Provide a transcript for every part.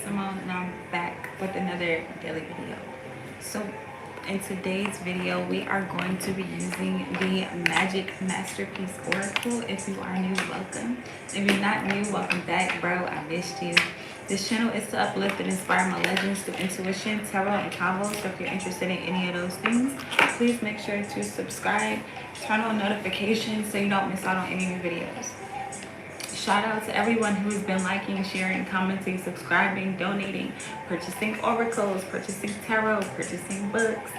Simone, and I'm back with another daily video. So in today's video we are going to be using the Magic Masterpiece Oracle. If you are new, welcome. If you're not new, welcome back, bro. I missed you. This channel is to uplift and inspire my legends through intuition, tarot, and combos. So if you're interested in any of those things, please make sure to subscribe, turn on notifications so you don't miss out on any new videos. Shout out to everyone who has been liking, sharing, commenting, subscribing, donating, purchasing oracles, purchasing tarot, purchasing books.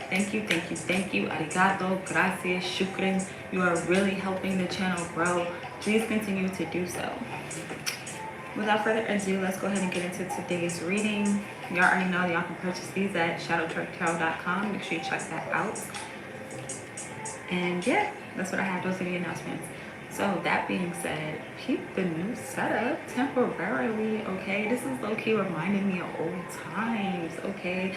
Thank you, thank you, thank you. Arigato, gracias, shukran. You are really helping the channel grow. Please continue to do so. Without further ado, let's go ahead and get into today's reading. Y'all already know y'all can purchase these at shadowtwerktarot.com. Make sure you check that out. And yeah, that's what I have. Those are the announcements. So that being said, keep the new setup temporarily, okay? This is low-key reminding me of old times, okay?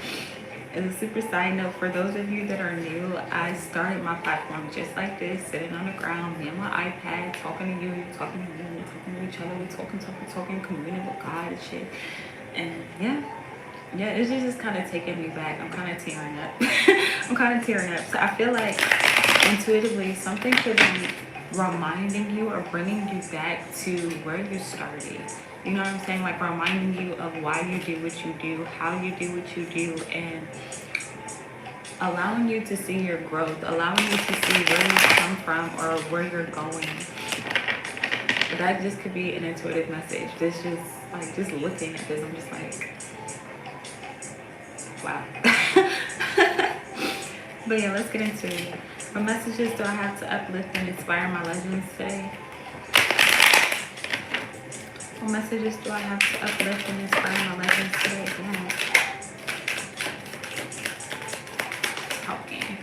As a super side note, for those of you that are new, I started my platform just like this, sitting on the ground, me and my iPad, talking to you, talking to me, talking to each other, we talking, communing with God and shit. And yeah, it's just kind of taking me back. I'm kind of tearing up. I'm kind of tearing up. So I feel like intuitively something could be reminding you or bringing you back to where you started. You know what I'm saying? Like reminding you of why you do what you do, how you do what you do, and allowing you to see your growth, allowing you to see where you come from or where you're going. That just could be an intuitive message. This just like just looking at this, I'm just like, wow. But yeah, let's get into it. What messages do I have to uplift and inspire my legends today? What messages do I have to uplift and inspire my legends today? Yeah. Talking.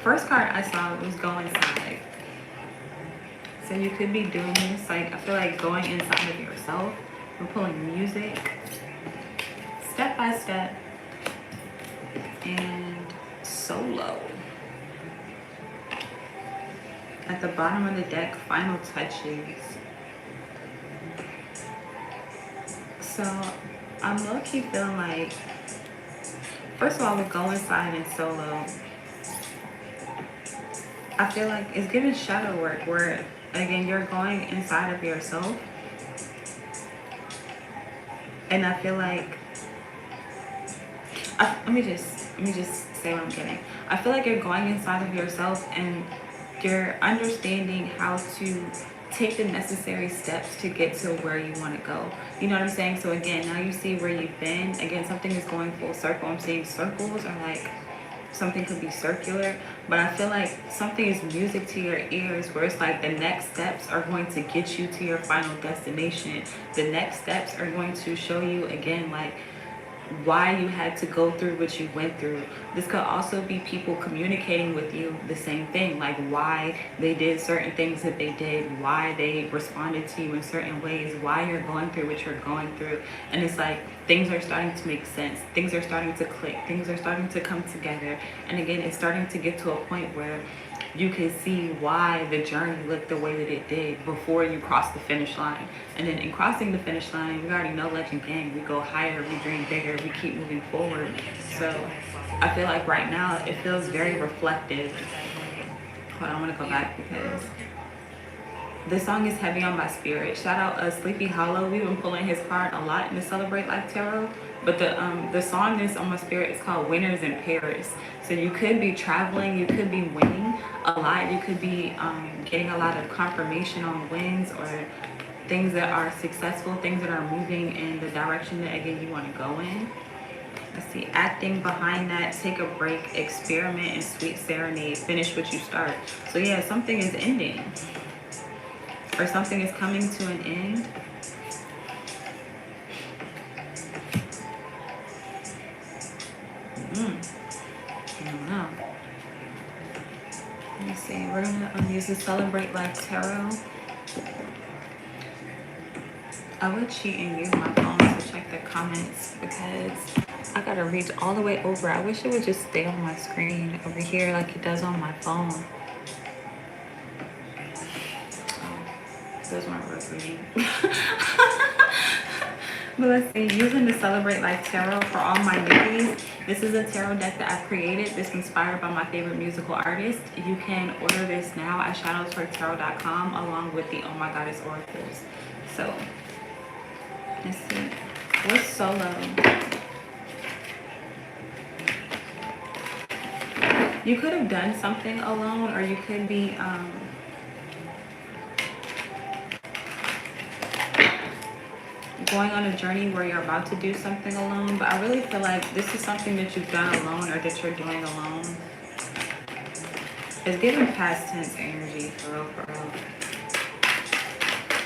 First card I saw was go inside. So you could be doing this, like I feel like going inside of yourself. We're pulling music, step by step, and solo. At the bottom of the deck, final touches. So I'm low-key feeling like, first of all, with go inside and solo, I feel like it's giving shadow work where again you're going inside of yourself. And I feel like let me just say what I'm getting. I feel like you're going inside of yourself and you're understanding how to take the necessary steps to get to where you want to go. You know what I'm saying? So again, now you see where you've been. Again, something is going full circle. I'm seeing circles, or like something could be circular, but I feel like something is music to your ears where it's like the next steps are going to get you to your final destination. The next steps are going to show you again like why you had to go through what you went through. This could also be people communicating with you the same thing, like why they did certain things that they did, why they responded to you in certain ways, why you're going through what you're going through. And it's like things are starting to make sense, things are starting to click, things are starting to come together. And again, it's starting to get to a point where you can see why the journey looked the way that it did before you cross the finish line. And then in crossing the finish line, we already know Legend Gang, we go higher, we dream bigger, we keep moving forward. So I feel like right now it feels very reflective. Hold on, I want to go back because this song is heavy on my spirit. Shout out Sleepy Hollow. We've been pulling his card a lot in the Celebrate Life Tarot. But the song that's on my spirit is called Winners in Paris. So you could be traveling, you could be winning a lot, you could be getting a lot of confirmation on wins or things that are successful, things that are moving in the direction that again you want to go in. Let's see, acting behind that, take a break, experiment, and sweet serenade, finish what you start. So yeah, something is ending or something is coming to an end. I don't know. Let me see. We're gonna use the Celebrate Life Tarot. I would cheat and use my phone to check the comments because I gotta reach all the way over. I wish it would just stay on my screen over here like it does on my phone. Those weren't worth reading. But let's see, using the Celebrate Life Tarot for all my newbies. This is a tarot deck that I've created. This is inspired by my favorite musical artist. You can order this now at shadowsfortarot.com along with the Oh My Goddess Oracles. So, let's see. What's solo? You could have done something alone, or you could be going on a journey where you're about to do something alone. But I really feel like this is something that you've done alone or that you're doing alone. It's giving past tense energy, for real, for real.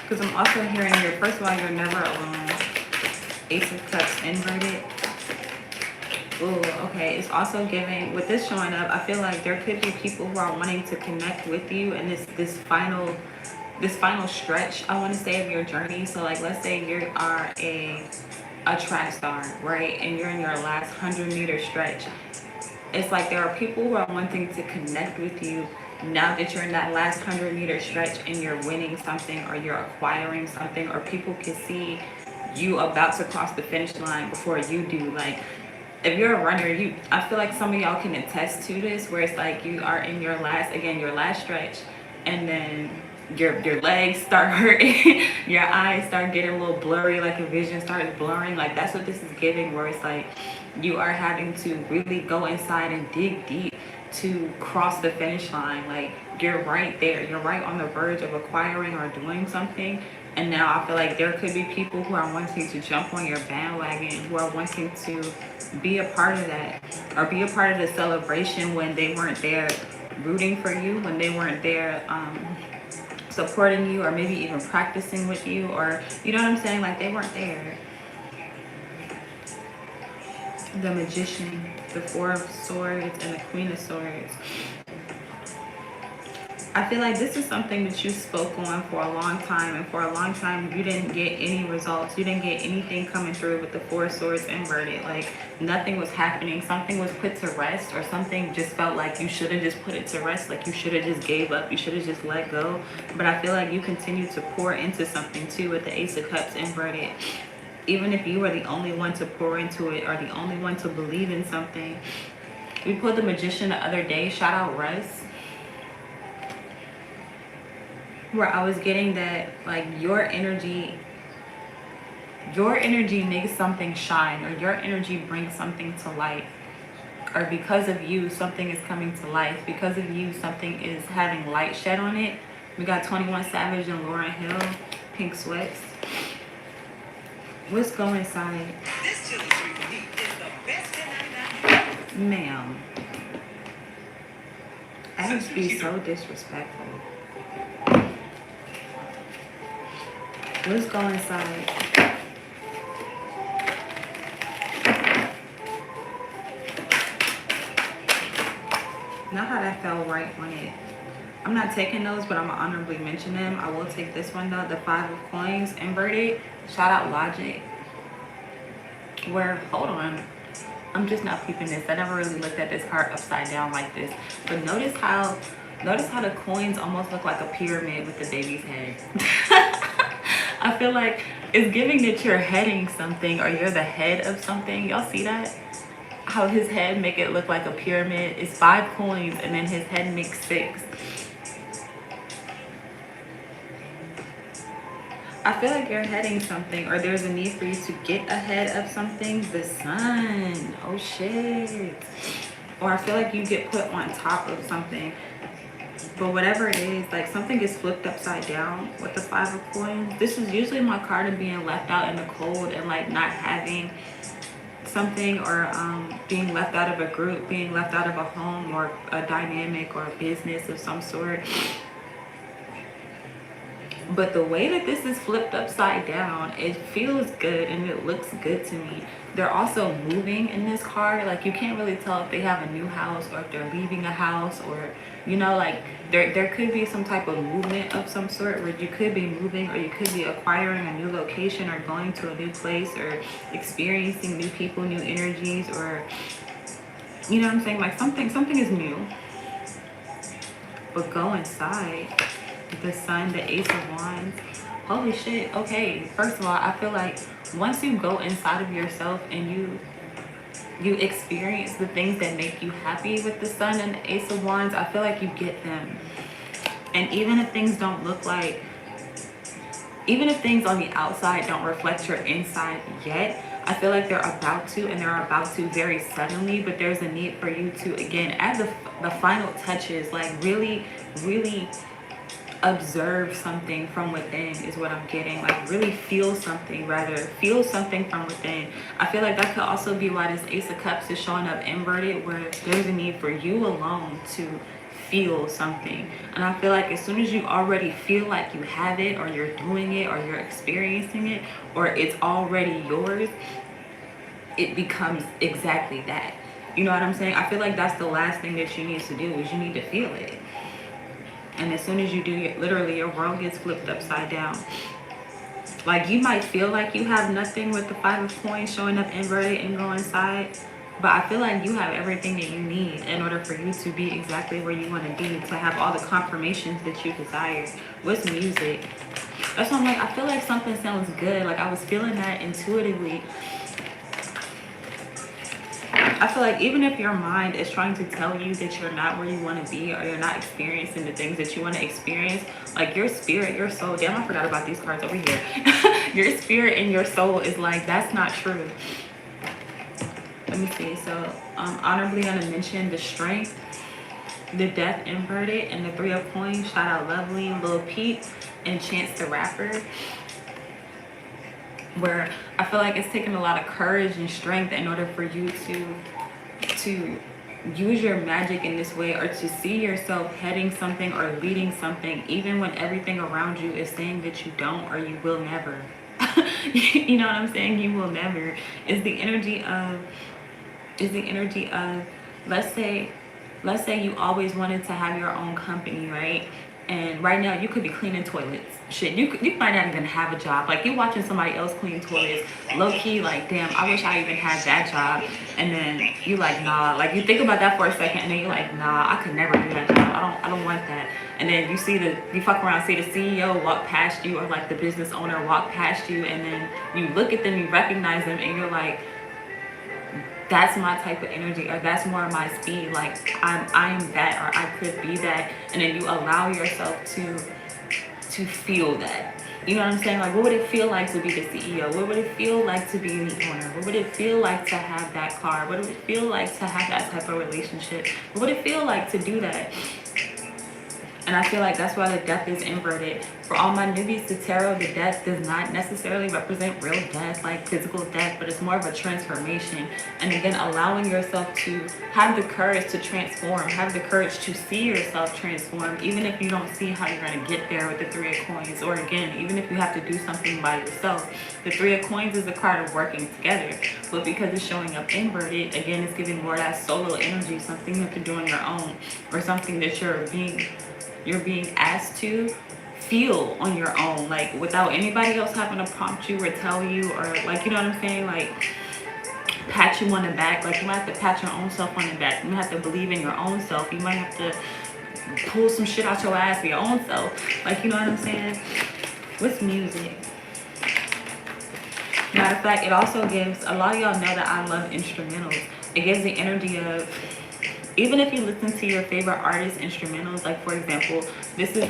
Because I'm also hearing here, first of all, you're never alone. Ace of Cups inverted. Ooh, okay. It's also giving, with this showing up, I feel like there could be people who are wanting to connect with you in this final stretch, I want to say, of your journey. So like, let's say you are a track star, right? And you're in your last 100-meter stretch. It's like there are people who are wanting to connect with you now that you're in that last 100-meter stretch and you're winning something or you're acquiring something, or people can see you about to cross the finish line before you do. Like, if you're a runner, I feel like some of y'all can attest to this, where it's like you are in your last stretch, and then your legs start hurting, your eyes start getting a little blurry, like your vision starts blurring. Like, that's what this is giving, where it's like you are having to really go inside and dig deep to cross the finish line. Like, you're right there, you're right on the verge of acquiring or doing something. And now I feel like there could be people who are wanting to jump on your bandwagon, who are wanting to be a part of that, or be a part of the celebration when they weren't there rooting for you, when they weren't there supporting you, or maybe even practicing with you, or, you know what I'm saying, like they weren't there. The Magician, the Four of Swords, and the Queen of Swords. I feel like this is something that you spoke on for a long time, and for a long time you didn't get any results. You didn't get anything coming through with the Four of Swords inverted. Like, nothing was happening. Something was put to rest, or something just felt like you should have just put it to rest. Like, you should have just gave up. You should have just let go. But I feel like you continue to pour into something too with the Ace of Cups inverted. Even if you were the only one to pour into it, or the only one to believe in something. We pulled the Magician the other day. Shout out Russ. Where I was getting that, like, your energy makes something shine, or your energy brings something to life, or because of you something is coming to life, because of you something is having light shed on it. We got 21 Savage and Lauryn Hill, Pink Sweats. What's going inside? This chili treat is the best. Ma'am, I would be so disrespectful. Let's go inside. Not how that fell right on it. I'm not taking those, but I'm gonna honorably mention them. I will take this one though, the Five of Coins inverted. Shout out Logic. Where, hold on, I'm just not peeping this. I never really looked at this card upside down like this. But notice how the coins almost look like a pyramid with the baby's head. I feel like it's giving that you're heading something, or you're the head of something. Y'all see that? How his head make it look like a pyramid. It's 5 coins, and then his head makes 6. I feel like you're heading something, or there's a need for you to get ahead of something. The Sun. Oh shit. Or I feel like you get put on top of something. But whatever it is, like, something gets flipped upside down with the Five of Coins. This is usually my card of being left out in the cold, and like not having something, or being left out of a group, being left out of a home, or a dynamic, or a business of some sort. But the way that this is flipped upside down, it feels good and it looks good to me. They're also moving in this card. Like, you can't really tell if they have a new house, or if they're leaving a house, or, you know, like there could be some type of movement of some sort, where you could be moving, or you could be acquiring a new location, or going to a new place, or experiencing new people, new energies, or, you know what I'm saying, like something is new. But go inside. the Sun, the Ace of Wands. Holy shit. Okay, first of all, I feel like once you go inside of yourself and you experience the things that make you happy with the Sun and the Ace of Wands, I feel like you get them. And even if things don't look like, even if things on the outside don't reflect your inside yet, I feel like they're about to, and they're about to very suddenly. But there's a need for you to, again, add the final touches, like really observe something from within is what I'm getting. Like really feel something, rather feel something from within. I feel like that could also be why this Ace of Cups is showing up inverted, where there's a need for you alone to feel something. And I feel like as soon as you already feel like you have it, or you're doing it, or you're experiencing it, or it's already yours, it becomes exactly that. You know what I'm saying? I feel like that's the last thing that you need to do, is you need to feel it. And as soon as you do, literally your world gets flipped upside down. Like you might feel like you have nothing with the Five of Coins showing up inverted and going side, but I feel like you have everything that you need in order for you to be exactly where you want to be, to have all the confirmations that you desire. What's music? That's why I'm like, I feel like something sounds good. Like I was feeling that intuitively. I feel like even if your mind is trying to tell you that you're not where you want to be, or you're not experiencing the things that you want to experience, like your spirit, your soul, damn, I forgot about these cards over here. Your spirit and your soul is like, that's not true. Let me see. So honorably gonna mention the Strength, the Death inverted, and the Three of Coins. Shout out Lovely, Lil Peep, and Chance the Rapper. Where I feel like it's taking a lot of courage and strength in order for you to use your magic in this way, or to see yourself heading something or leading something, even when everything around you is saying that you don't, or you will never. You know what I'm saying? You will never. Is the energy of let's say you always wanted to have your own company, right? And right now you could be cleaning toilets. Shit, you might not even have a job. Like you're watching somebody else clean toilets, low key, like, damn, I wish I even had that job. And then you like, nah. Like you think about that for a second, and then you're like, nah, I could never do that job. I don't want that. And then you fuck around, see the CEO walk past you, or like the business owner walk past you, and then you look at them, you recognize them, and you're like, that's my type of energy, or that's more of my speed. Like I am that, or I could be that. And then you allow yourself to feel that. You know what I'm saying? Like, what would it feel like to be the CEO? What would it feel like to be the owner? What would it feel like to have that car? What would it feel like to have that type of relationship? What would it feel like to do that? And I feel like that's why the Death is inverted. For all my newbies to tarot, the Death does not necessarily represent real death, like physical death, but it's more of a transformation. And again, allowing yourself to have the courage to transform, have the courage to see yourself transform, even if you don't see how you're going to get there with the Three of Coins. Or again, even if you have to do something by yourself. The Three of Coins is a card of working together. But because it's showing up inverted, again, it's giving more of that solo energy, something you have to do on your own, or something that you're being asked to feel on your own, like without anybody else having to prompt you or tell you, or like, you know what I'm saying, like pat you on the back. Like you might have to pat your own self on the back. You might have to believe in your own self. You might have to pull some shit out your ass for your own self. Like, you know what I'm saying? What's music? Matter of fact, it also gives, a lot of y'all know that I love instrumentals. It gives the energy of, even if you listen to your favorite artist instrumentals, like for example, this is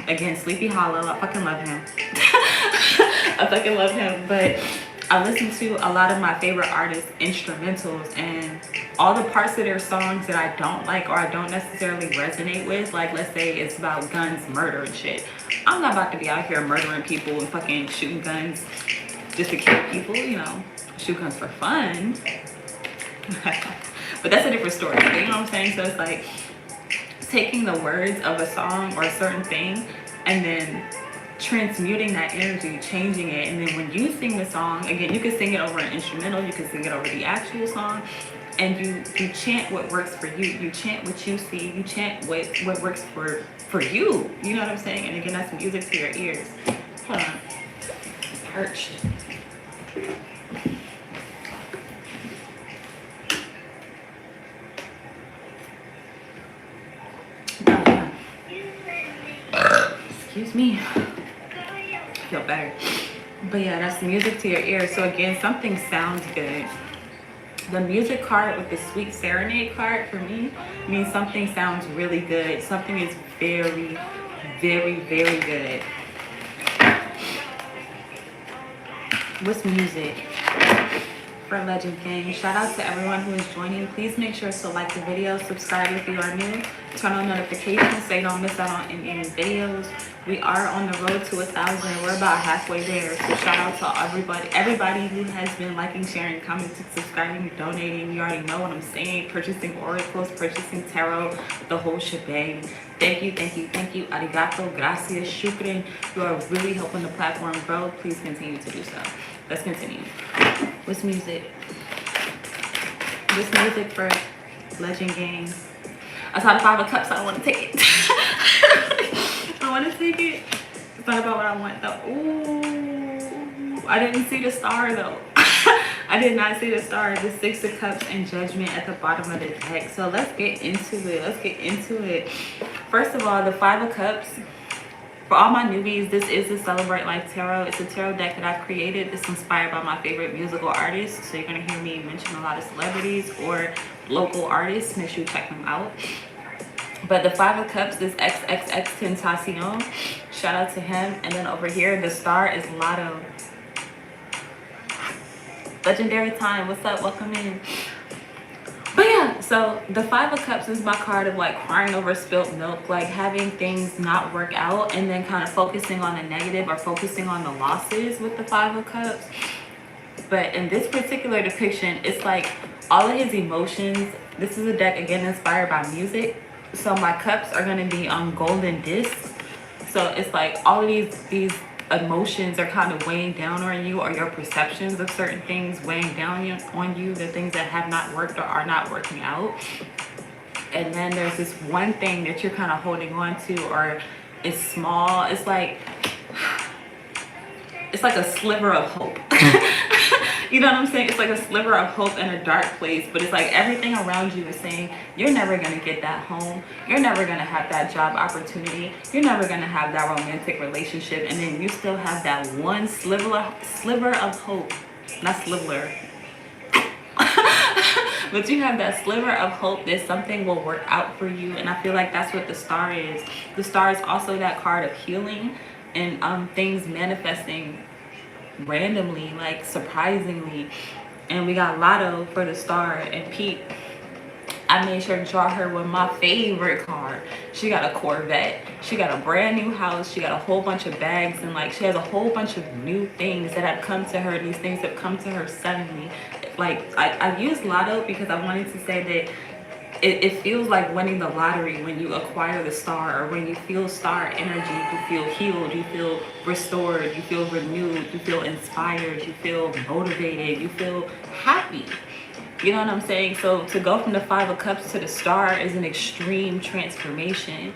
again Sleepy Hollow. I fucking love him. I fucking love him. But I listen to a lot of my favorite artists instrumentals, and all the parts of their songs that I don't like, or I don't necessarily resonate with, like let's say it's about guns, murder and shit. I'm not about to be out here murdering people and fucking shooting guns just to kill people, you know. Shoot guns for fun. But that's a different story, you know what I'm saying? So it's like taking the words of a song or a certain thing and then transmuting that energy, changing it. And then when you sing the song, again, you can sing it over an instrumental, you can sing it over the actual song, and you chant what works for you. You chant what you see, you chant what works for you. You know what I'm saying? And again, that's music to your ears. Hold on. Perched. Excuse me. Feel better. But yeah, that's music to your ears. So again, something sounds good. The music card with the sweet serenade card for me means something sounds really good. Something is very, very, very good. What's music for Legend Gang? Shout out to everyone who is joining. Please make sure to like the video, subscribe if you are new, turn on notifications so you don't miss out on any videos. We are on the road to 1,000. We're about halfway there. So shout out to everybody who has been liking, sharing, commenting, subscribing, donating. You already know what I'm saying. Purchasing oracles, purchasing tarot, the whole shebang. Thank you, thank you, thank you. Arigato, gracias, shukran. You are really helping the platform grow. Please continue to do so. Let's continue. What's music? What's music for Legend Gang? I saw the 5 of Cups, so I want to take it. I want to take it. It's not about what I want though. Ooh, I didn't see the star though. I did not see the star. The 6 of Cups and Judgment at the bottom of the deck. So let's get into it. Let's get into it. First of all, the 5 of Cups. For all my newbies, this is the Celebrate Life Tarot. It's a tarot deck that I created. It's inspired by my favorite musical artists. So you're going to hear me mention a lot of celebrities or local artists. Make sure you check them out. But the 5 of Cups is XXX Tentacion. Shout out to him. And then over here, the star is Lotto. Legendary time. What's up? Welcome in. But yeah, so the 5 of Cups is my card of like crying over spilt milk, like having things not work out and then kind of focusing on the negative or focusing on the losses with the 5 of Cups. But in this particular depiction, it's like all of his emotions. This is a deck, again, inspired by music. So my cups are going to be on golden discs. So it's like all of these emotions are kind of weighing down on you, or your perceptions of certain things weighing down on you, the things that have not worked or are not working out. And then there's this one thing that you're kind of holding on to, or it's small. It's like a sliver of hope. You know what I'm saying? It's like a sliver of hope in a dark place, but it's like everything around you is saying you're never going to get that home. You're never going to have that job opportunity. You're never going to have that romantic relationship. And then you still have that one sliver of hope. Not sliver. But you have that sliver of hope that something will work out for you. And I feel like that's what the star is. The star is also that card of healing and things manifesting randomly, like surprisingly. And we got Lotto for the star. And Pete, I made sure to draw her with my favorite card. She got a Corvette, she got a brand new house, she got a whole bunch of bags, and like she has a whole bunch of new things that have come to her. These things have come to her suddenly. Like I used Lotto because I wanted to say that it feels like winning the lottery when you acquire the star, or when you feel star energy. You feel healed, you feel restored, you feel renewed, you feel inspired, you feel motivated, you feel happy. You know what I'm saying? So to go from the 5 of Cups to the star is an extreme transformation.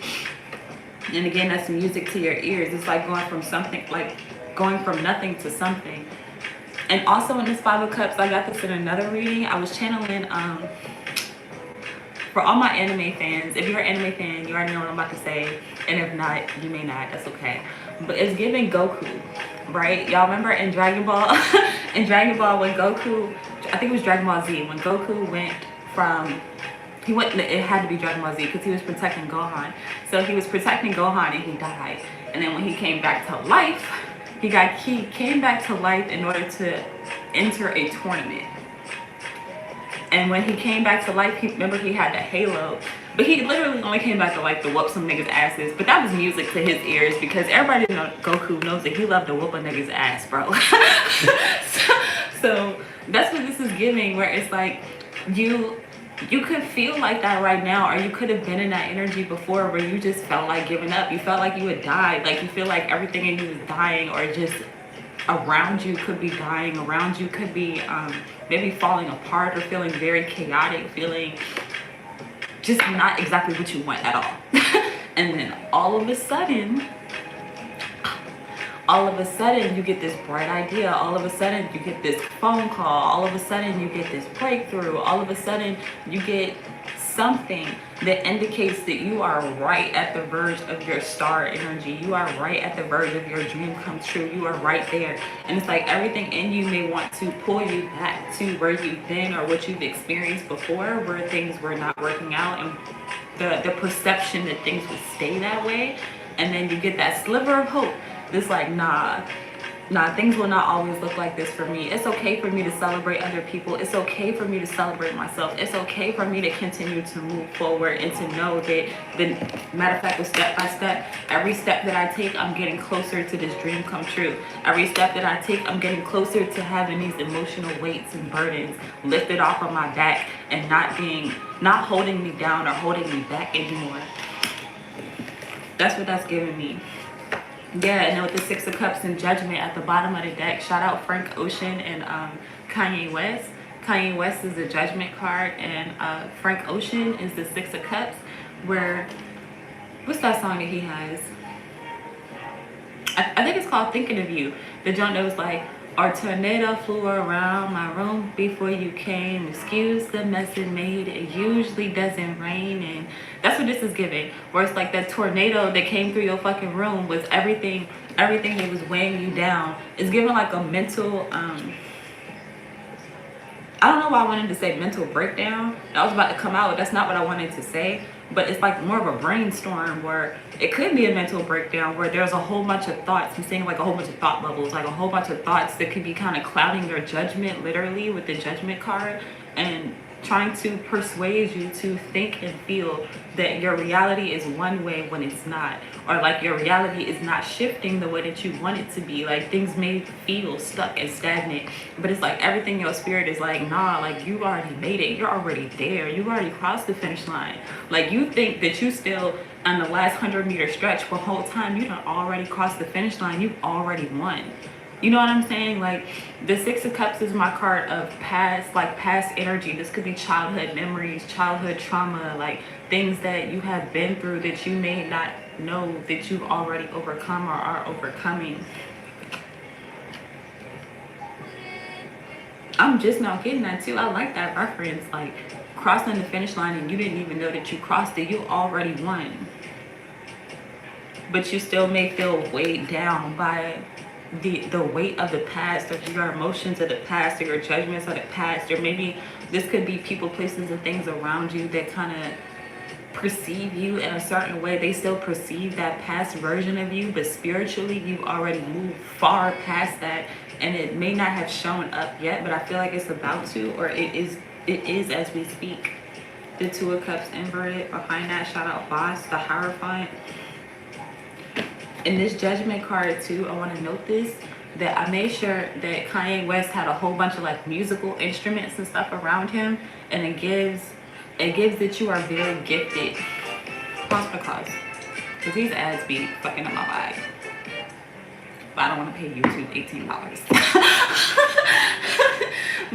And again, that's music to your ears. It's like going from something, like going from nothing to something. And also in this 5 of Cups, I got this in another reading. I was channeling for all my anime fans. If you're an anime fan, you already know what I'm about to say. And if not, you may not. That's okay. But it's giving Goku, right? Y'all remember in Dragon Ball? In Dragon Ball, when Goku, I think it was Dragon Ball Z, when Goku went from, it had to be Dragon Ball Z because he was protecting Gohan. So he was protecting Gohan and he died. And then when he came back to life, he came back to life in order to enter a tournament. And when he came back to life, remember he had the halo, but he literally only came back to life to whoop some niggas' asses. But that was music to his ears because everybody Goku knows that he loved to whoop a nigga's ass, bro. so that's what this is giving, where it's like you could feel like that right now, or you could have been in that energy before where you just felt like giving up. You felt like you had died, like you feel like everything in you is dying, or just around you could be dying, around you could be maybe falling apart, or feeling very chaotic, feeling just not exactly what you want at all. And then all of a sudden you get this bright idea. All of a sudden you get this phone call. All of a sudden you get this breakthrough. All of a sudden you get something that indicates that you are right at the verge of your star energy. You are right at the verge of your dream come true. You are right there. And it's like everything in you may want to pull you back to where you've been or what you've experienced before, where things were not working out, and the perception that things would stay that way. And then you get that sliver of hope that's like, nah, things will not always look like this for me. It's okay for me to celebrate other people. It's okay for me to celebrate myself. It's okay for me to continue to move forward and to know that, the matter of fact, with step by step, every step that I take, I'm getting closer to this dream come true. Every step that I take, I'm getting closer to having these emotional weights and burdens lifted off of my back and not holding me down or holding me back anymore. That's what that's giving me. Yeah, and then with the Six of Cups and Judgment at the bottom of the deck, shout out Frank Ocean and Kanye West. Kanye West is the Judgment card, and Frank Ocean is the Six of Cups, where, what's that song that he has? I think it's called Thinking of You. The joint that was like, our tornado flew around my room before you came. Excuse the mess it made. It usually doesn't rain. And that's what this is giving. Where it's like that tornado that came through your fucking room was everything that was weighing you down. It's giving like a mental, I don't know why I wanted to say mental breakdown. I was about to come out. That's not what I wanted to say. But it's like more of a brainstorm, where it could be a mental breakdown where there's a whole bunch of thoughts. I'm saying like a whole bunch of thought bubbles, like a whole bunch of thoughts that could be kind of clouding your judgment, literally, with the Judgment card, and trying to persuade you to think and feel that your reality is one way when it's not, or like your reality is not shifting the way that you want it to be. Like things may feel stuck and stagnant, but it's like everything in your spirit is like, nah, like you already made it. You're already there. You already crossed the finish line. Like you think that you still on the last 100-meter stretch, but whole time you done already crossed the finish line. You've already won. You know what I'm saying? Like the Six of Cups is my card of past energy. This could be childhood memories, childhood trauma, like things that you have been through that you may not know that you've already overcome or are overcoming. I'm just now getting that too. I like that reference, like crossing the finish line and you didn't even know that you crossed it. You already won. But you still may feel weighed down by the weight of the past, or your emotions of the past, or your judgments of the past, or maybe this could be people, places, and things around you that kind of perceive you in a certain way. They still perceive that past version of you, but spiritually you've already moved far past that, and it may not have shown up yet, but I feel like it's about to, or it is as we speak. The Two of Cups inverted behind that, shout out Boss, the Hierophant. In this Judgment card too, I want to note this, that I made sure that Kanye West had a whole bunch of like musical instruments and stuff around him, and it gives that you are very gifted. Pause for cause, because these ads be fucking up my vibe. But I don't want to pay YouTube $18.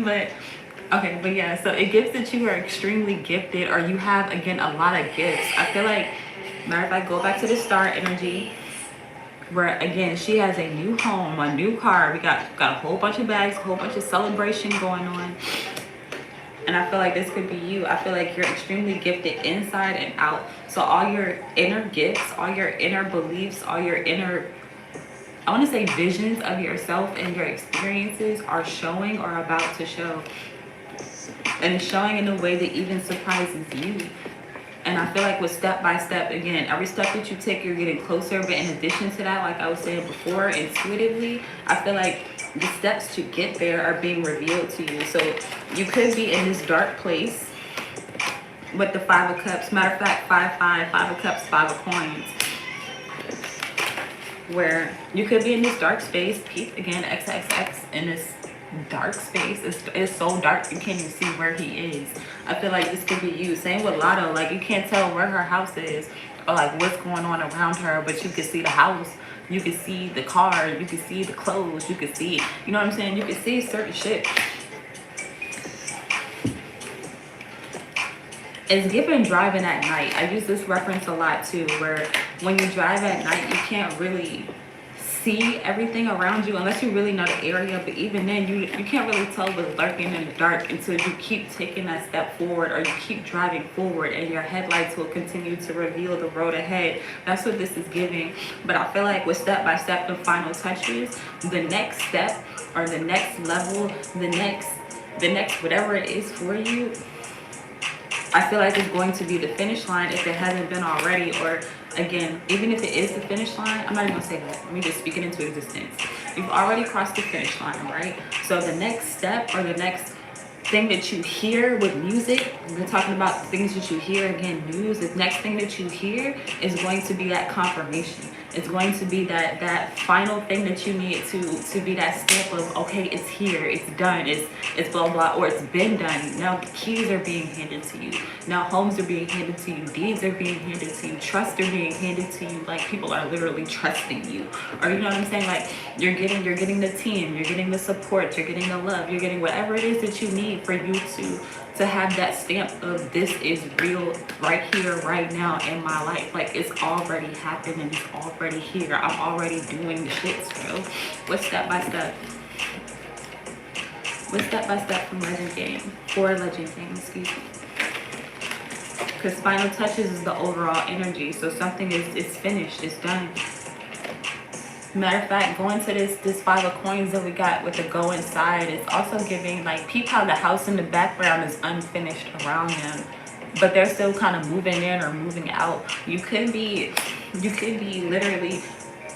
But yeah, so it gives that you are extremely gifted, or you have, again, a lot of gifts. I feel like, matter of fact, go back to the star energy, where again she has a new home, a new car. We got a whole bunch of bags, a whole bunch of celebration going on, and I feel like this could be you. I feel like you're extremely gifted inside and out. So all your inner gifts, all your inner beliefs, all your inner, I want to say, visions of yourself and your experiences are showing or about to show, and showing in a way that even surprises you. And I feel like with step by step, again, every step that you take, you're getting closer. But in addition to that, like I was saying before, intuitively, I feel like the steps to get there are being revealed to you. So you could be in this dark place with the Five of Cups. Matter of fact, 5 of Cups, 5 of Coins. Where you could be in this dark space. Peace again, XXX, in this dark space. It's so dark you can't even see where he is. I feel like this could be you. Same with Lotto, like you can't tell where her house is or like what's going on around her, but you can see the house, you can see the car, you can see the clothes, you can see, you know what I'm saying, you can see certain shit. It's given driving at night. I use this reference a lot too, where when you drive at night, you can't really see everything around you unless you really know the area. But even then, you can't really tell what's lurking in the dark until you keep taking that step forward, or you keep driving forward, and your headlights will continue to reveal the road ahead. That's what this is giving. But I feel like with step by step and final touches, the next step or the next level, the next whatever it is for you, I feel like it's going to be the finish line if it hasn't been already. Or again, even if it is the finish line, I'm not even gonna say that. Let me just speak it into existence. You've already crossed the finish line, right? So the next step or the next thing that you hear with music, we're talking about things that you hear, again, news, the next thing that you hear is going to be that confirmation. It's going to be that final thing that you need to be that step of, okay, it's here, it's done, it's blah blah, or it's been done. Now keys are being handed to you. Now homes are being handed to you. Deeds are being handed to you. Trusts are being handed to you. Like, people are literally trusting you. Or, you know what I'm saying? Like, you're getting the team, you're getting the support, you're getting the love, you're getting whatever it is that you need for you to have that stamp of this is real right here, right now in my life. Like, it's already happening, it's already here. I'm already doing the shits, bro. What's step by step? What's step by step from Legend Game? For Legend Game, excuse me. Because final touches is the overall energy. So something is finished, it's done. Matter of fact, going to this 5 of coins that we got with the go inside, it's also giving, like, peep how the house in the background is unfinished around them, but they're still kind of moving in or moving out. You could be literally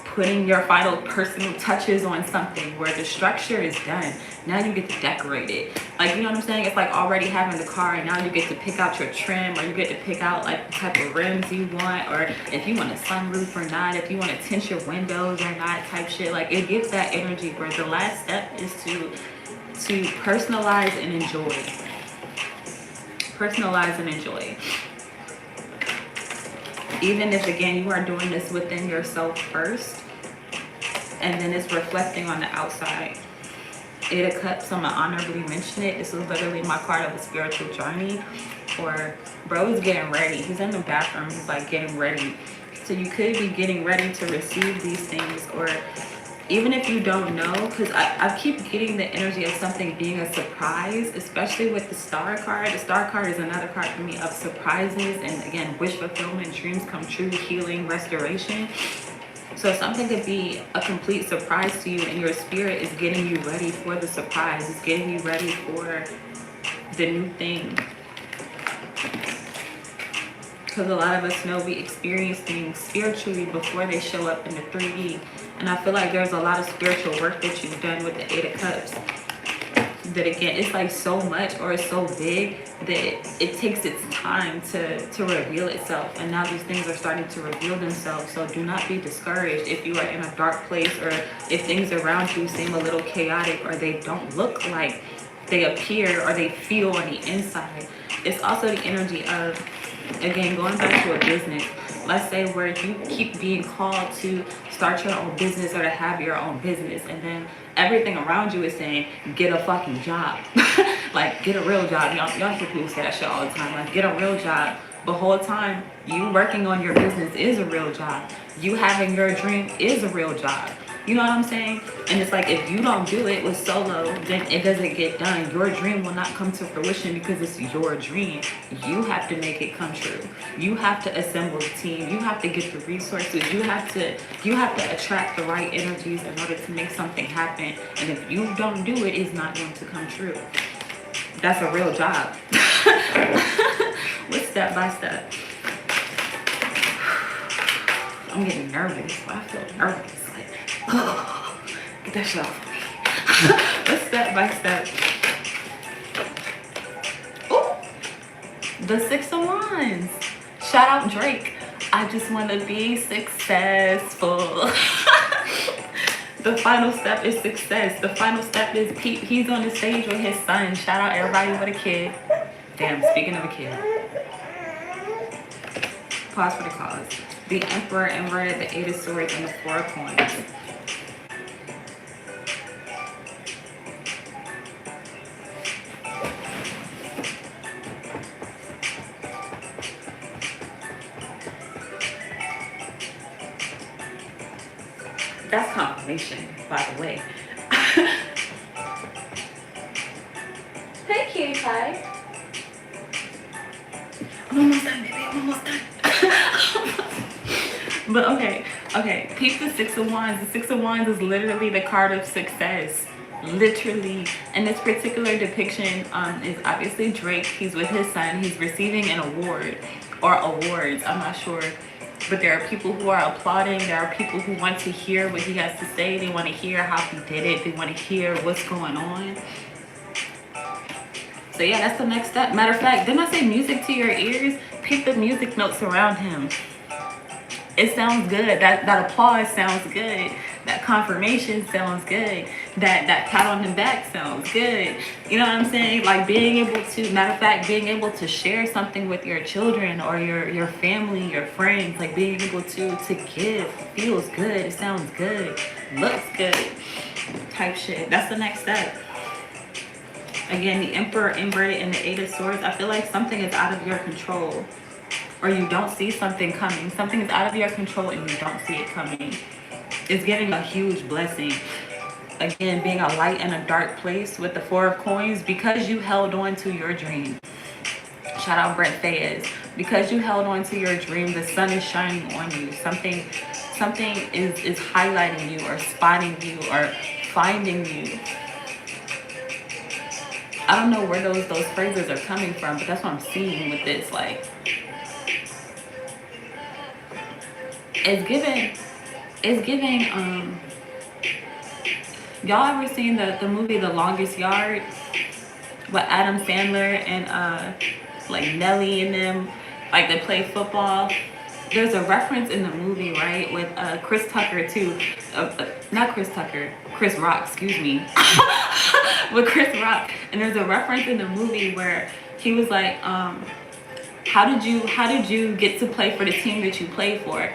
putting your final personal touches on something where the structure is done. Now you get to decorate it. Like, you know what I'm saying? It's like already having the car, and now you get to pick out your trim, or you get to pick out like the type of rims you want, or if you want a sunroof or not, if you want to tint your windows or not, type shit. Like, it gives that energy where the last step is to personalize and enjoy. Personalize and enjoy. Even if, again, you are doing this within yourself first, and then it's reflecting on the outside. 8 of Cups, I'm gonna honorably mention it. This was literally my card of a spiritual journey. Or bro is getting ready. He's in the bathroom. He's like getting ready. So you could be getting ready to receive these things. Or even if you don't know, because I keep getting the energy of something being a surprise, especially with the Star card. The Star card is another card for me of surprises. And again, wish fulfillment, dreams come true, healing, restoration. So something could be a complete surprise to you, and your spirit is getting you ready for the surprise. It's getting you ready for the new thing. Because a lot of us know we experience things spiritually before they show up in the 3D. And I feel like there's a lot of spiritual work that you've done with the 8 of Cups. That, again, it's like so much, or it's so big that it takes its time to reveal itself. And now these things are starting to reveal themselves. So do not be discouraged if you are in a dark place, or if things around you seem a little chaotic, or they don't look like they appear or they feel on the inside. It's also the energy of, again, going back to a business. Let's say where you keep being called to start your own business or to have your own business, and then everything around you is saying, get a fucking job. Like, get a real job. Y'all hear people say that shit all the time. Like, get a real job. The whole time, you working on your business is a real job. You having your dream is a real job. You know what I'm saying? And it's like, if you don't do it with solo, then it doesn't get done. Your dream will not come to fruition because it's your dream. You have to make it come true. You have to assemble the team. You have to get the resources. You have to attract the right energies in order to make something happen. And if you don't do it, it's not going to come true. That's a real job. What's step by step? I'm getting nervous. I feel nervous. Oh, get that shit off of me. Let's step by step. Ooh, the 6 of Wands. Shout out Drake. I just want to be successful. The final step is success. The final step is he's on the stage with his son. Shout out everybody with a kid. Damn, speaking of a kid. Pause for the cause. The Emperor in red, the 8 of Swords, and the 4 of Coins. That's calm. confirmation, by the way. Hey, cutie pie. I'm almost done, baby. I'm almost done. But okay. Peep the Six of Wands. The Six of Wands is literally the card of success. Literally. And this particular depiction is obviously Drake. He's with his son. He's receiving an award or awards. I'm not sure. But there are people who are applauding. There are people who want to hear what he has to say. They want to hear how he did it. They want to hear what's going on. So yeah, that's the next step. Matter of fact, didn't I say music to your ears? Pick the music notes around him. It sounds good. That applause sounds good. That confirmation sounds good. That pat on the back sounds good. You know what I'm saying? Like being able to, matter of fact, being able to share something with your children or your family, your friends, like being able to give feels good. It sounds good. Looks good. Type shit. That's the next step. Again, the Emperor inverted and the Eight of Swords. I feel like something is out of your control. Or you don't see something coming. Something is out of your control and you don't see it coming. It's giving a huge blessing. Again, being a light in a dark place with the Four of Coins. Because you held on to your dream. Shout out Brent Fayez. Because you held on to your dream, the sun is shining on you. Something is highlighting you or spotting you or finding you. I don't know where those phrases are coming from, but that's what I'm seeing with this. Like, it's giving y'all ever seen the movie The Longest Yard with Adam Sandler and like Nelly and them, like they play football? There's a reference in the movie, right, with Chris Tucker too, not Chris Tucker, Chris Rock, excuse me, with Chris Rock. And there's a reference in the movie where he was like, how did you get to play for the team that you played for?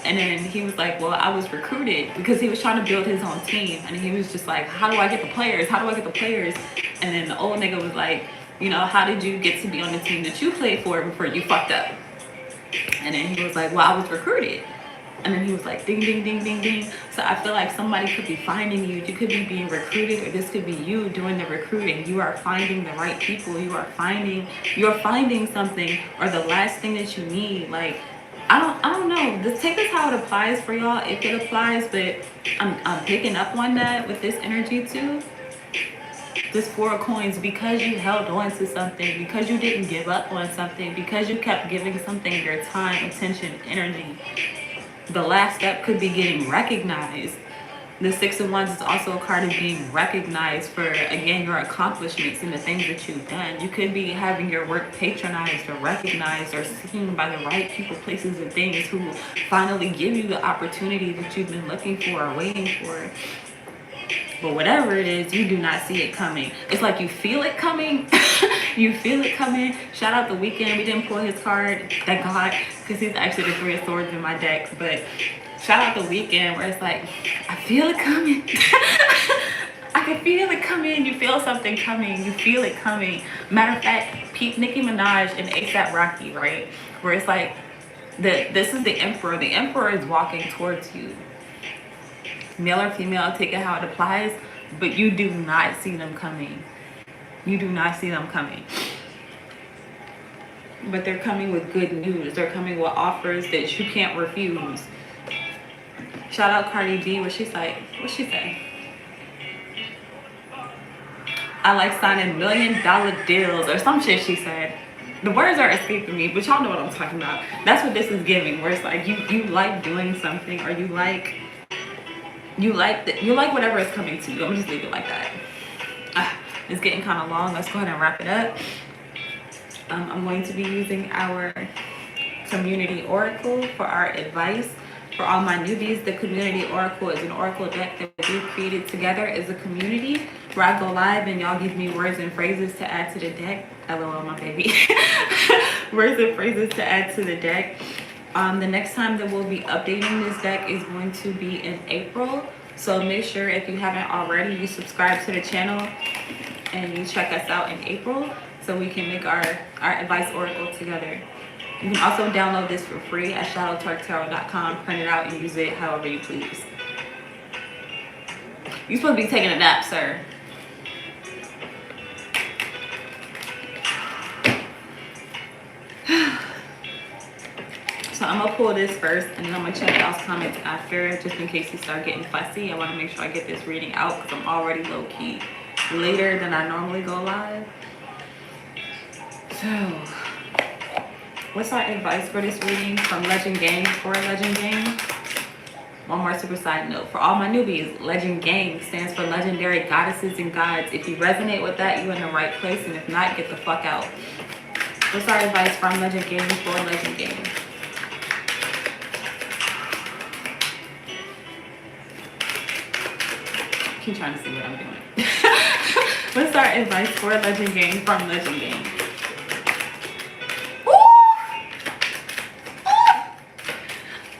And then he was like, well, I was recruited, because he was trying to build his own team. And he was just like, how do I get the players? How do I get the players? And then the old nigga was like, you know, how did you get to be on the team that you played for before you fucked up? And then he was like, well, I was recruited. And then he was like, ding, ding, ding, ding, ding. So I feel like somebody could be finding you. You could be being recruited, or this could be you doing the recruiting. You are finding the right people. You're finding something, or the last thing that you need. Like, I don't know. Just take this how it applies for y'all, if it applies. But I'm picking up on that with this energy too. This Four of Coins, because you held on to something, because you didn't give up on something, because you kept giving something your time, attention, energy. The last step could be getting recognized. The Six of Wands is also a card of being recognized for, again, your accomplishments and the things that you've done. You could be having your work patronized or recognized or seen by the right people, places, and things who finally give you the opportunity that you've been looking for or waiting for. But whatever it is, you do not see it coming. It's like you feel it coming. You feel it coming. Shout out The Weeknd. We didn't pull his card, thank God, because he's actually the Three of Swords in my deck. But shout out The Weeknd, where it's like, I feel it coming. I can feel it coming. You feel something coming. You feel it coming. Matter of fact, Nicki Minaj and A$AP Rocky, right? Where it's like, this is the Emperor. The Emperor is walking towards you. Male or female, take it how it applies, but you do not see them coming. You do not see them coming. But they're coming with good news. They're coming with offers that you can't refuse. Shout out Cardi B, where she's like, what'd she say? I like signing $1 million deals or some shit she said. The words are escaping me, but y'all know what I'm talking about. That's what this is giving, where it's like you like doing something, or you like whatever is coming to you. I'm just leave it like that. It's getting kind of long. Let's go ahead and wrap it up. I'm going to be using our community oracle for our advice. For all my newbies, the community oracle is an oracle deck that we created together as a community, where I go live and y'all give me words and phrases to add to the deck. LOL, my baby. Words and phrases to add to the deck. The next time that we'll be updating this deck is going to be in April. So make sure, if you haven't already, you subscribe to the channel and you check us out in April, so we can make our advice oracle together. You can also download this for free at shadowtwerktarot.com, print it out and use it however you please. You supposed to be taking a nap, sir. So I'm gonna pull this first, and then I'm gonna check y'all's comments after, just in case you start getting fussy. I want to make sure I get this reading out because I'm already low-key later than I normally go live. So, what's our advice for this reading from G.A.N.G for G.A.N.G? One more super side note for all my newbies, G.A.N.G stands for Legendary Goddesses and Gods. If you resonate with that, you're in the right place, and if not, get the fuck out. What's our advice from G.A.N.G for G.A.N.G? Keep trying to see what I'm doing. What's our advice for G.A.N.G from G.A.N.G?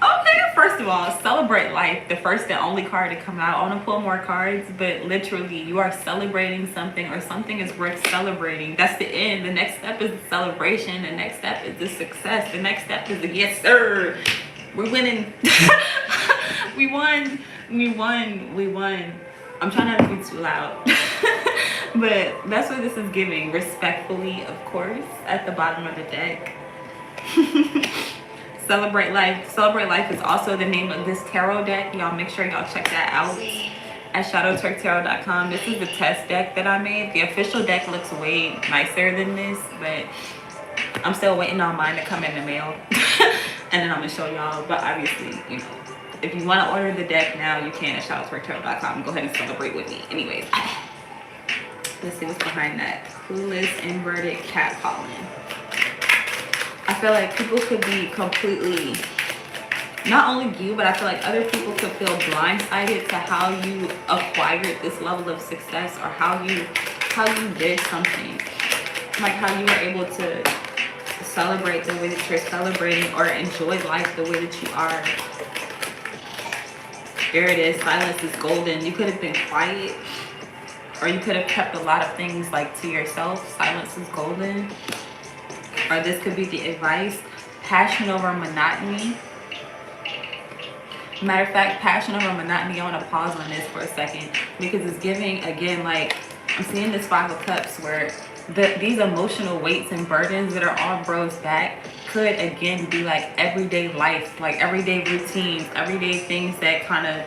Okay, first of all, celebrate life. The first and only card to come out. I want to pull more cards, but literally you are celebrating something, or something is worth celebrating. That's the end. The next step is the celebration. The next step is the success. The next step is the yes sir. We're winning. We won. We won. We won. I'm trying not to be too loud. But that's what this is giving. Respectfully, of course, at the bottom of the deck. Celebrate Life. Celebrate Life is also the name of this tarot deck. Y'all make sure y'all check that out at shadowtwerktarot.com. This is the test deck that I made. The official deck looks way nicer than this, but I'm still waiting on mine to come in the mail. And then I'm going to show y'all. But obviously, you know, if you want to order the deck now, you can at shadowtwerktarot.com. Go ahead and celebrate with me. Anyways, let's see what's behind that. Clueless inverted catcalling. I feel like people could be completely, not only you, but I feel like other people could feel blindsided to how you acquired this level of success, or how you did something. Like how you were able to celebrate the way that you're celebrating, or enjoy life the way that you are. There it is. Silence is golden. You could have been quiet, or you could have kept a lot of things like to yourself. Silence is golden. Or this could be the advice. Passion over monotony. Matter of fact, passion over monotony. I want to pause on this for a second, because it's giving, again, like I'm seeing this 5 of Cups, where these emotional weights and burdens that are on bro's back could again be like everyday life, like everyday routines, everyday things that kind of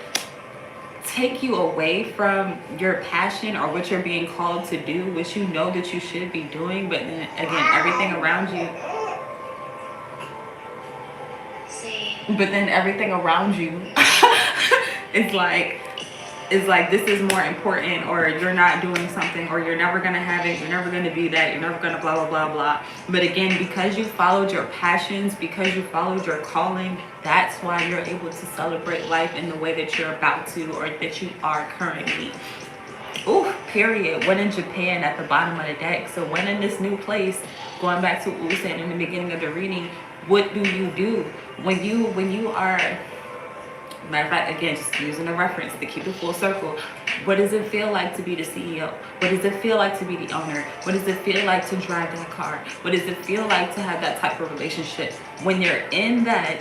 take you away from your passion or what you're being called to do, which you know that you should be doing. But then again, everything around you, is like this is more important, or you're not doing something, or you're never gonna have it, you're never gonna be that, you're never gonna blah blah blah blah. But again, because you followed your passions, because you followed your calling, that's why you're able to celebrate life in the way that you're about to, or that you are currently. Ooh, period. When in Japan at the bottom of the deck. So when in this new place, going back to what we said in the beginning of the reading, what do you do when you are, matter of fact, again, just using a reference to keep it full circle, what does it feel like to be the CEO? What does it feel like to be the owner? What does it feel like to drive that car? What does it feel like to have that type of relationship? When you're in that,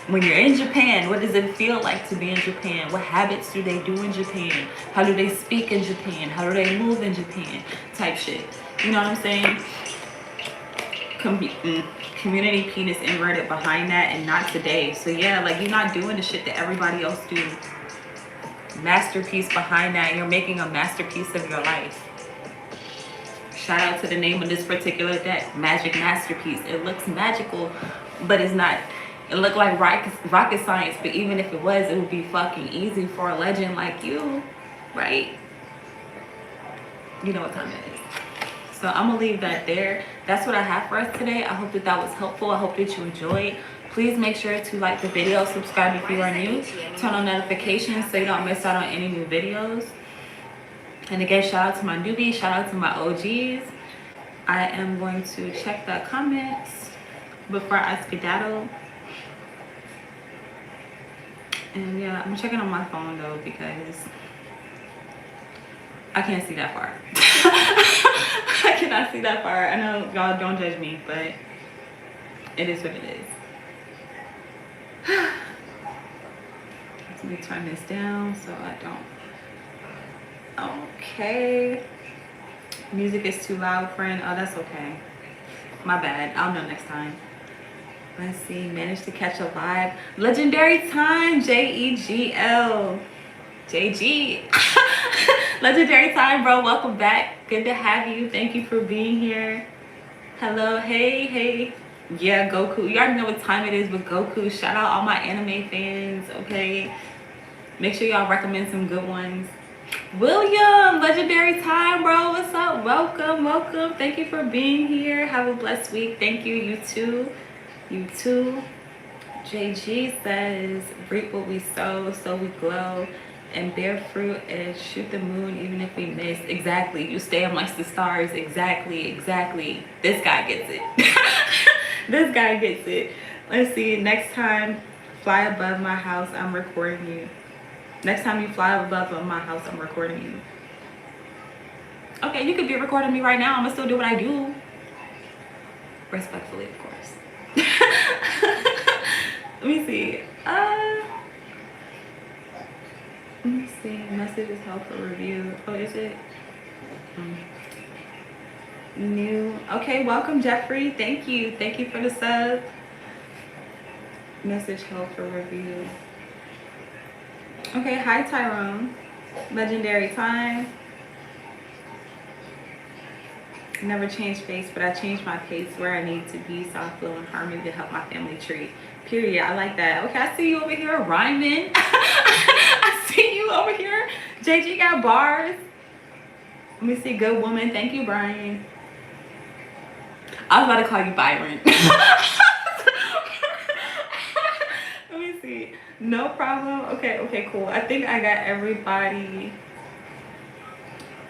when you're in Japan, what does it feel like to be in Japan? What habits do they do in Japan? How do they speak in Japan? How do they move in Japan? Type shit. You know what I'm saying? Community penis inverted behind that, and not today. So yeah, like you're not doing the shit that everybody else do. Masterpiece behind that. You're making a masterpiece of your life. Shout out to the name of this particular deck, Magic Masterpiece. It looks magical, but it's not. It looked like rocket science, but even if it was, it would be fucking easy for a legend like you, right? You know what time it is. So I'm gonna leave that there. That's what I have for us today. I hope that was helpful. I hope that you enjoyed. Please make sure to like the video, subscribe if you are new, turn on notifications so you don't miss out on any new videos. And again, shout out to my newbies, shout out to my OGs. I am going to check the comments before I skedaddle. And yeah, I'm checking on my phone though, because I can't see that far. I cannot see that far. I know y'all don't judge me, but it is what it is. Let me turn this down so I don't Okay. Music is too loud, friend. Oh, that's okay. My bad. I'll know next time. Let's see. Managed to catch a vibe. Legendary time. JEGL. JG. Legendary time, bro. Welcome back. Good to have you. Thank you for being here. Hello. Hey, hey. Yeah, Goku. You already know what time it is with Goku. Shout out all my anime fans, okay? Make sure y'all recommend some good ones. William, legendary time, bro. What's up? Welcome, welcome. Thank you for being here. Have a blessed week. Thank you. You too. You too. JG says, reap what we sow, so we glow, and bear fruit and shoot the moon even if we miss. Exactly. You stay amongst the stars. Exactly, exactly. This guy gets it. This guy gets it. Let's see. Next time, fly above my house, I'm recording you. Next time you fly above my house, I'm recording you. Okay, you could be recording me right now. I'm gonna still do what I do. Respectfully, of course. Let me see. Let me see. Message is helpful review. Oh, is it? New. Okay, welcome, Jeffrey. Thank you. Thank you for the sub. Message helpful review. Okay, hi Tyrone. Legendary time. Never change face, but I change my pace where I need to be so I flow in harmony to help my family tree. Period. I like that. Okay, I see you over here rhyming. I see you over here. JG got bars. Let me see. Good woman. Thank you, Brian. I was about to call you Byron. Let me see. No problem. Okay, okay, cool. I think I got everybody.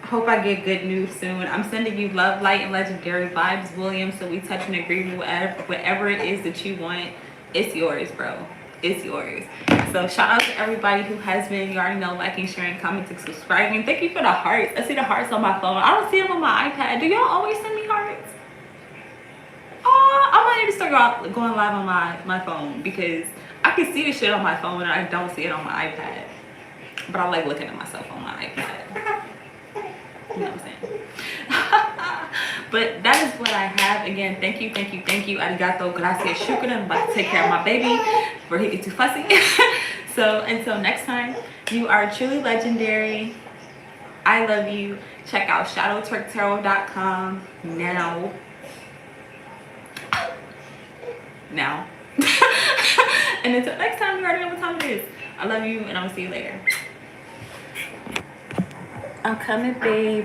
Hope I get good news soon. I'm sending you love, light, and legendary vibes, William. So we touch and agree with whatever it is that you want. It's yours, bro. It's yours. So shout out to everybody who has been, you already know, liking, sharing, commenting, subscribing. Thank you for the hearts. I see the hearts on my phone. I don't see them on my iPad. Do y'all always send me hearts? Oh, I might need to start going live on my phone because I can see the shit on my phone and I don't see it on my iPad. But I like looking at myself on my iPad. You know what I'm saying? But that is what I have. Again, thank you, thank you, thank you. Arigato, gracias, shukran. I'm about to take care of my baby before he gets too fussy. So until next time, you are truly legendary. I love you. Check out shadowtwerktarot.com now. And until next time, you already know what time it is. I love you, and I'm gonna see you later. I'm coming, babe.